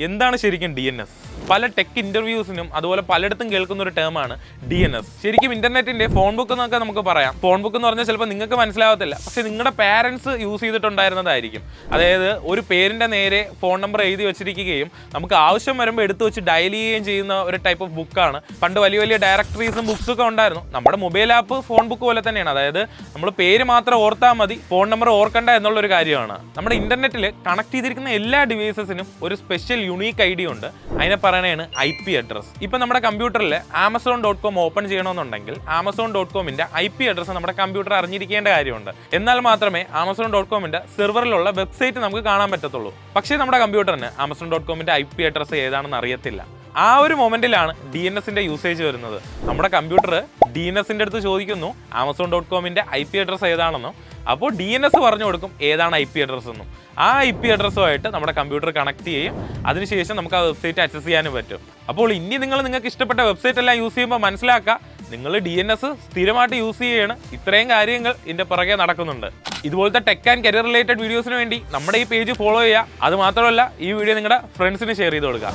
എന്താണ് ശരിക്കും DNS? പല ടെക് ഇന്റർവ്യൂസിനും അതുപോലെ പലയിടത്തും കേൾക്കുന്ന ഒരു ടേമാണ് DNS. ശരിക്കും ഇന്റർനെറ്റിന്റെ ഫോൺ ബുക്ക് എന്നൊക്കെ നമുക്ക് പറയാം. ഫോൺ ബുക്ക് എന്ന് പറഞ്ഞാൽ ചിലപ്പോൾ നിങ്ങൾക്ക് മനസ്സിലാവത്തില്ല, പക്ഷെ നിങ്ങളുടെ പാരൻസ് യൂസ് ചെയ്തിട്ടുണ്ടായിരുന്നതായിരിക്കും. അതായത് ഒരു പേരിന്റെ നേരെ ഫോൺ നമ്പർ എഴുതി വെച്ചിരിക്കുകയും നമുക്ക് ആവശ്യം വരുമ്പോൾ എടുത്തു വെച്ച് ഡയൽ ചെയ്യുകയും ചെയ്യുന്ന ഒരു ടൈപ്പ് ഓഫ് ബുക്കാണ്. പണ്ട് വലിയ വലിയ ഡയറക്ടറീസും ബുക്സ് ഒക്കെ ഉണ്ടായിരുന്നു. നമ്മുടെ മൊബൈൽ ആപ്പ് ഫോൺ ബുക്ക് പോലെ തന്നെയാണ്. അതായത് നമ്മൾ പേര് മാത്രം ഓർത്താൽ മതി, ഫോൺ നമ്പർ ഓർക്കണ്ട എന്നുള്ളൊരു കാര്യമാണ്. നമ്മുടെ ഇന്റർനെറ്റിൽ കണക്ട് ചെയ്തിരിക്കുന്ന എല്ലാ ഡിവൈസസിനും ഒരു സ്പെഷ്യൽ യുണീക്ക് ഐഡി ഉണ്ട്. അതിനെ പറയണതാണ് IP അഡ്രസ്. ഇപ്പം നമ്മുടെ കമ്പ്യൂട്ടറിൽ Amazon.com ഓപ്പൺ ചെയ്യണമെന്നുണ്ടെങ്കിൽ Amazon.comന്റെ IP അഡ്രസ് നമ്മുടെ കമ്പ്യൂട്ടർ അറിഞ്ഞിരിക്കേണ്ട കാര്യമുണ്ട്. എന്നാൽ മാത്രമേ Amazon.comന്റെ സെർവറിലുള്ള വെബ്സൈറ്റ് നമുക്ക് കാണാൻ പറ്റത്തുള്ളൂ. പക്ഷേ നമ്മുടെ കമ്പ്യൂട്ടറിന് Amazon.comന്റെ IP അഡ്രസ് ഏതാണെന്ന് അറിയത്തില്ല. ആ ഒരു മൊമെന്റിലാണ് DNSന്റെ യൂസേജ് വരുന്നത്. നമ്മുടെ കമ്പ്യൂട്ടർ DNSന്റെ അടുത്ത് ചോദിക്കുന്നു Amazon.comന്റെ IP അഡ്രസ് ഏതാണെന്നോ. അപ്പോൾ DNS പറഞ്ഞു കൊടുക്കും ഏതാണ് IP അഡ്രസ് എന്നും. ആ IP അഡ്രസ്സുമായിട്ട് നമ്മുടെ കമ്പ്യൂട്ടർ കണക്ട് ചെയ്യും. അതിനുശേഷം നമുക്ക് ആ വെബ്സൈറ്റ് ആക്സസ് ചെയ്യാനും പറ്റും. അപ്പോൾ ഇനി നിങ്ങൾക്ക് ഇഷ്ടപ്പെട്ട വെബ്സൈറ്റ് എല്ലാം യൂസ് ചെയ്യുമ്പോൾ മനസ്സിലാക്കുക, നിങ്ങൾ DNS സ്ഥിരമായിട്ട് യൂസ് ചെയ്യുകയാണ്. ഇത്രയും കാര്യങ്ങൾ ഇതിൻ്റെ പുറകെ നടക്കുന്നുണ്ട്. ഇതുപോലത്തെ ടെക് ആൻഡ് കരിയർ റിലേറ്റഡ് വീഡിയോസിന് വേണ്ടി നമ്മുടെ ഈ പേജ് ഫോളോ ചെയ്യുക. അത് മാത്രമല്ല, ഈ വീഡിയോ നിങ്ങളുടെ ഫ്രണ്ട്സിന് ഷെയർ ചെയ്ത് കൊടുക്കുക.